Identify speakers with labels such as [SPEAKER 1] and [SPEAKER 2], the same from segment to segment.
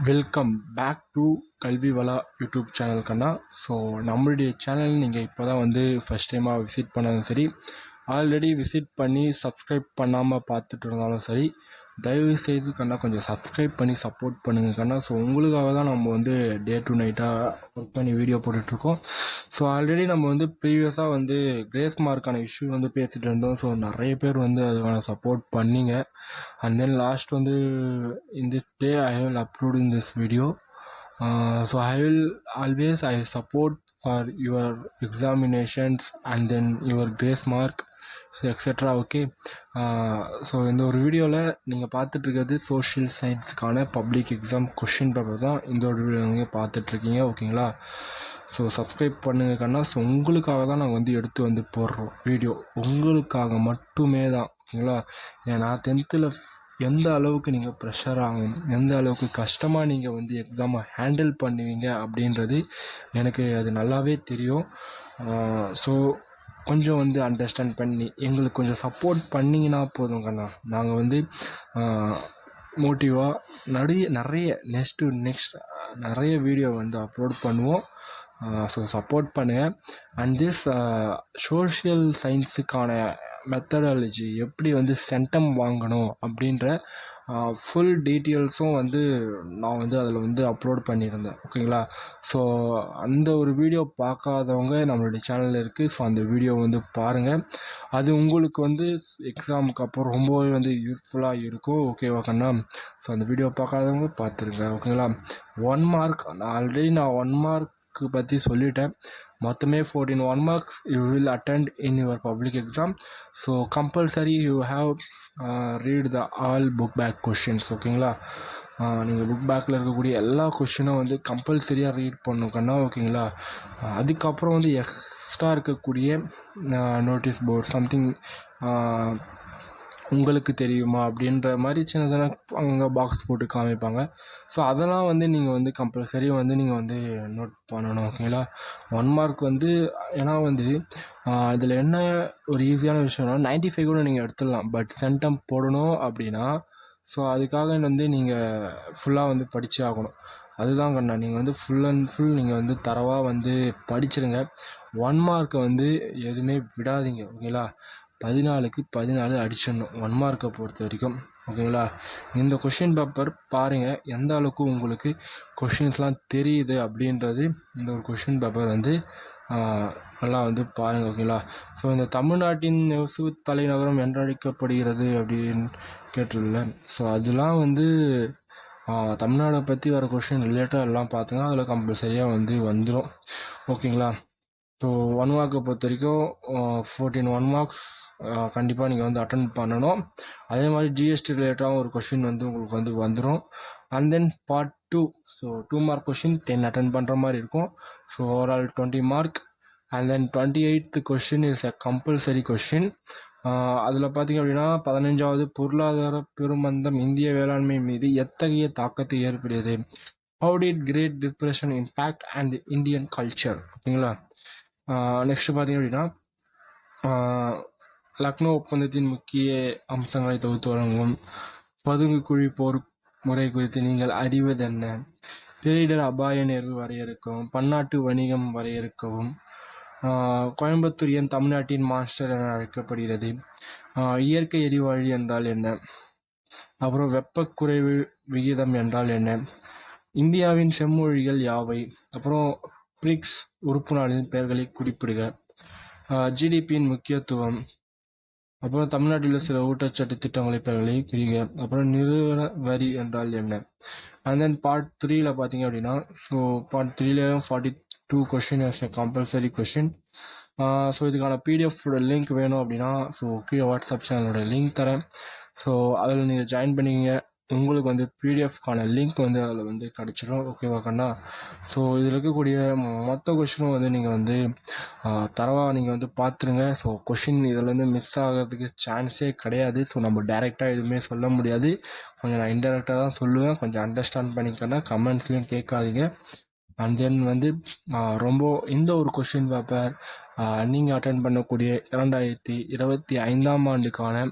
[SPEAKER 1] Welcome back to கல்வி வளா YouTube channel கண்ணா. So நம்மளுடைய channel நீங்கள் இப்போ தான் வந்து ஃபஸ்ட் டைமாக விசிட் பண்ணாலும் சரி, ஆல்ரெடி விசிட் பண்ணி சப்ஸ்கிரைப் பண்ணாமல் பார்த்துட்டு இருந்தாலும் சரி, தயவு செய்து கண்ணா கொஞ்சம் சப்ஸ்கிரைப் பண்ணி சப்போர்ட் பண்ணுங்கள் கண்ணா. ஸோ உங்களுக்காக தான் நம்ம வந்து டே டு நைட்டாக ஒர்க் பண்ணி வீடியோ போட்டுட்ருக்கோம். ஸோ ஆல்ரெடி நம்ம வந்து ப்ரீவியஸாக வந்து கிரேஸ் மார்க்கான இஷ்யூ வந்து பேசிகிட்டு இருந்தோம். ஸோ நிறைய பேர் வந்து அதுக்கான சப்போர்ட் பண்ணிங்க. அண்ட் தென் லாஸ்ட் வந்து in this day I will upload in this video. So I will always I support for your examinations and then your grace mark, so etcetera. Okay, so இந்த ஒரு வீடியோவில் நீங்கள் பார்த்துட்ருக்கிறது social சயின்ஸுக்கான public exam question paper தான் இந்த ஒரு video நீங்கள் பார்த்துட்ருக்கீங்க. ஓகேங்களா? ஸோ சப்ஸ்கிரைப் பண்ணுங்க கண்ணா. ஸோ உங்களுக்காக தான் நாங்கள் வந்து எடுத்து வந்து போடுறோம் வீடியோ, உங்களுக்காக மட்டுமே தான். ஓகேங்களா? ஏன்னா 10th எந்த அளவுக்கு நீங்கள் ப்ரெஷர் ஆகும், எந்த அளவுக்கு கஷ்டமாக நீங்கள் வந்து எக்ஸாமை ஹேண்டில் பண்ணுவீங்க அப்படின்றது எனக்கு அது நல்லாவே தெரியும். ஸோ கொஞ்சம் வந்து அண்டர்ஸ்டாண்ட் பண்ணி எங்களுக்கு கொஞ்சம் சப்போர்ட் பண்ணிங்கன்னா போதும் கண்ணா. நாங்கள் வந்து மோட்டிவாக நிறைய நெக்ஸ்ட் நிறைய வீடியோ வந்து அப்லோட் பண்ணுவோம். ஸோ சப்போர்ட் பண்ணுங்கள். அண்ட் திஸ் சோஷியல் சயின்ஸுக்கான மெத்தடாலஜி, எப்படி வந்து சென்டம் வாங்கணும் அப்படின்ற ஃபுல் டீட்டெயில்ஸும் வந்து நான் வந்து அதில் வந்து அப்லோட் பண்ணியிருந்தேன். ஓகேங்களா? ஸோ அந்த ஒரு வீடியோ பார்க்காதவங்க நம்மளுடைய சேனலில் இருக்குது. ஸோ அந்த வீடியோ வந்து பாருங்கள். அது உங்களுக்கு வந்து எக்ஸாமுக்கு அப்புறம் ரொம்பவே வந்து யூஸ்ஃபுல்லாக இருக்கும். ஓகேவா கண்ணா? ஸோ அந்த வீடியோ பார்க்காதவங்க பார்த்துருங்க. ஓகேங்களா? 1 மார்க் ஆல்ரெடி நான் 1 மார்க்கு பற்றி சொல்லிட்டேன். மொத்தமே 14 1 marks you will attend in your public exam. So compulsory you have read the all book back questions. ஓகேங்களா? நீங்கள் புக் பேக்கில் இருக்கக்கூடிய எல்லா கொஷினும் வந்து கம்பல்சரியாக ரீட் பண்ணணும் கண்ணா. ஓகேங்களா? அதுக்கப்புறம் வந்து எக்ஸ்ட்ரா இருக்கக்கூடிய நோட்டீஸ் போர்ட் சம்திங் உங்களுக்கு தெரியுமா அப்படின்ற மாதிரி சின்ன சின்ன அங்கே பாக்ஸ் போட்டு காமிப்பாங்க. ஸோ அதெல்லாம் வந்து நீங்கள் வந்து கம்பல்சரி வந்து நீங்கள் வந்து நோட் பண்ணணும். ஓகேங்களா? 1 மார்க் வந்து ஏன்னா வந்து இதில் என்ன ஒரு ஈஸியான விஷயம்னா 95 கூட நீங்கள் எடுத்துடலாம். பட் சென்டம் போடணும் அப்படின்னா ஸோ அதுக்காக வந்து நீங்கள் ஃபுல்லாக வந்து படித்தே ஆகணும். அதுதான் கண்ணா. நீங்கள் வந்து ஃபுல் அண்ட் ஃபுல் நீங்கள் வந்து தரவாக வந்து படிச்சிருங்க. 1 மார்க்கை வந்து எதுவுமே விடாதீங்க. ஓகேங்களா? 14க்கு 14 அடிச்சிடணும் 1 மார்க்கை பொறுத்த வரைக்கும். ஓகேங்களா? இந்த கொஷின் பேப்பர் பாருங்கள், எந்த அளவுக்கு உங்களுக்கு கொஷின்ஸ்லாம் தெரியுது அப்படின்றது இந்த ஒரு கொஷின் பேப்பர் வந்து நல்லா வந்து பாருங்கள். ஓகேங்களா? ஸோ இந்த தமிழ்நாட்டின் நெசவு தலைநகரம் என்றழைக்கப்படுகிறது அப்படின்னு கேட்டிருந்தல. ஸோ அதெல்லாம் வந்து தமிழ்நாடை பற்றி வர கொஷின் ரிலேட்டாக எல்லாம் பார்த்துங்க, அதில் கம்பல்சரியாக வந்து வந்துடும். ஓகேங்களா? ஸோ 1 மார்க்கை பொறுத்த வரைக்கும் 14 1 மார்க்ஸ் கண்டிப்பாக நீங்கள் வந்து அட்டன் பண்ணணும். அதே மாதிரி ஜிஎஸ்டி ரிலேட்டாகவும் ஒரு கொஷின் வந்து உங்களுக்கு வந்து வந்துடும். And then part 2, so 2 mark question 10 attend பண்ணுற மாதிரி இருக்கும். So overall 20 mark. And then 28th question is a compulsory question. அதில் பார்த்திங்க அப்படின்னா 15வது பொருளாதார பெருமந்தம் இந்திய வேளாண்மை மீது எத்தகைய தாக்கத்தை ஏற்படுகிறது, how did great depression impact and Indian culture. ஓகேங்களா? நெக்ஸ்ட் பார்த்திங்க அப்படின்னா லக்னோ ஒப்பந்தத்தின் முக்கிய அம்சங்களை தொகுத்து வழங்கும், பதுங்கு குழி போர் முறை குறித்து நீங்கள் அறிவதென்ன, பேரிடர் அபாய நேர்வு வரையறுக்கவும், பன்னாட்டு வணிகம் வரையறுக்கவும், கோயம்புத்தூர் ஏன் தமிழ்நாட்டின் மாஸ்டர் என அழைக்கப்படுகிறது, இயற்கை எரிவாயு என்றால் என்ன, அப்புறம் வெப்பக்குறைவு விகிதம் என்றால் என்ன, இந்தியாவின் செம்மொழிகள் யாவை, அப்புறம் பிரிக்ஸ் உறுப்பு நாடுகளின் பெயர்களை குறிப்பிடுக, ஜிடிபியின் முக்கியத்துவம், அப்புறம் தமிழ்நாட்டில் சில ஊட்டச்சத்து திட்டங்களை பெயர்களை குறிங்க, அப்புறம் நிறுவன வரி என்றால் என்ன. அண்ட் தென் பார்ட் 3ல பார்த்தீங்க அப்படின்னா ஸோ பார்ட் 3லேயும் 42 question is a compulsory question. So இதுக்கான பிடிஎஃபோட லிங்க் வேணும் அப்படின்னா ஸோ கீழே வாட்ஸ்அப் சேனலோட லிங்க் தரேன். ஸோ அதில் நீங்கள் ஜாயின் பண்ணிக்கிங்க. உங்களுக்கு வந்து பிடிஎஃப்கான லிங்க் வந்து அதில் வந்து கிடச்சிடும். ஓகேவா கண்ணா? ஸோ இதில் இருக்கக்கூடிய மொத்த கொஷினும் வந்து நீங்கள் வந்து தரவாக நீங்கள் வந்து பார்த்துருங்க. ஸோ கொஷின் இதில் வந்து மிஸ் ஆகிறதுக்கு சான்ஸே கிடையாது. ஸோ நம்ம டைரெக்டாக எதுவுமே சொல்ல முடியாது, கொஞ்சம் நான் இன்டெரக்டாக தான் சொல்லுவேன். கொஞ்சம் அண்டர்ஸ்டாண்ட் பண்ணிக்கன்னா, கமெண்ட்ஸ்லையும் கேட்காதீங்க. அண்ட் தென் வந்து ரொம்ப இந்த ஒரு கொஷின் பேப்பர் நீங்கள் அட்டன் பண்ணக்கூடிய 2025ஆம் ஆண்டுக்கான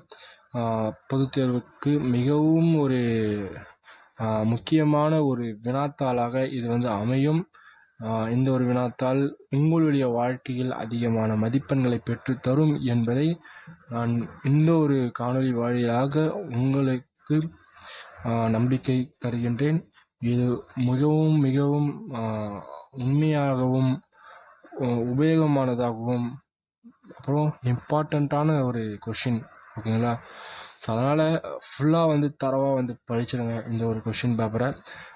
[SPEAKER 1] பொதுத் தேர்வுக்கு மிகவும் ஒரு முக்கியமான ஒரு வினாத்தாளாக இது வந்து அமையும். இந்த ஒரு வினாத்தாள் உங்களுடைய வாழ்க்கையில் அதிகமான மதிப்பெண்களை பெற்றுத்தரும் என்பதை நான் இந்த ஒரு காணொளி வாயிலாக உங்களுக்கு நம்பிக்கை தருகின்றேன். இது மிகவும் மிகவும் உண்மையாகவும் உபயோகமானதாகவும் அப்புறம் இம்பார்ட்டண்ட்டான ஒரு கொஷின், ஓகேங்களா? ஸோ அதனால் ஃபுல்லாக வந்து தரவாக வந்து படிச்சிடுங்க இந்த ஒரு கொஷின் பேப்பரை.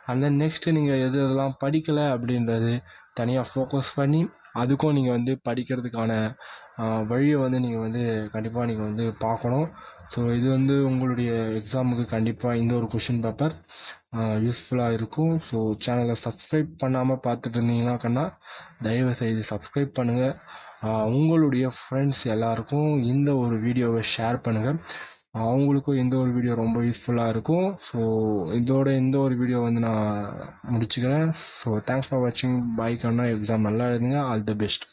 [SPEAKER 1] அண்ட் தென் நெக்ஸ்ட்டு நீங்கள் எது எதெல்லாம் படிக்கலை அப்படின்றது தனியாக ஃபோக்கஸ் பண்ணி அதுக்கும் நீங்கள் வந்து படிக்கிறதுக்கான வழியை வந்து நீங்கள் வந்து கண்டிப்பாக நீங்கள் வந்து பார்க்கணும். ஸோ இது வந்து உங்களுடைய எக்ஸாமுக்கு கண்டிப்பாக இந்த ஒரு கொஷின் பேப்பர் யூஸ்ஃபுல்லாக இருக்கும். ஸோ சேனலை சப்ஸ்கிரைப் பண்ணாமல் பார்த்துட்டு இருந்தீங்கன்னா தயவு செய்து சப்ஸ்கிரைப் பண்ணுங்கள். உங்களுடைய ஃப்ரெண்ட்ஸ் எல்லாருக்கும் இந்த ஒரு வீடியோவை ஷேர் பண்ணுங்கள். அவங்களுக்கும் இந்த ஒரு வீடியோ ரொம்ப யூஸ்ஃபுல்லாக இருக்கும். ஸோ இதோட இந்த ஒரு வீடியோ வந்து நான் முடிச்சுக்கிறேன். ஸோ தேங்க்ஸ் ஃபார் வாட்சிங். பாய் கண்ணா. எக்ஸாம் நல்லா எழுதுங்க. All the best.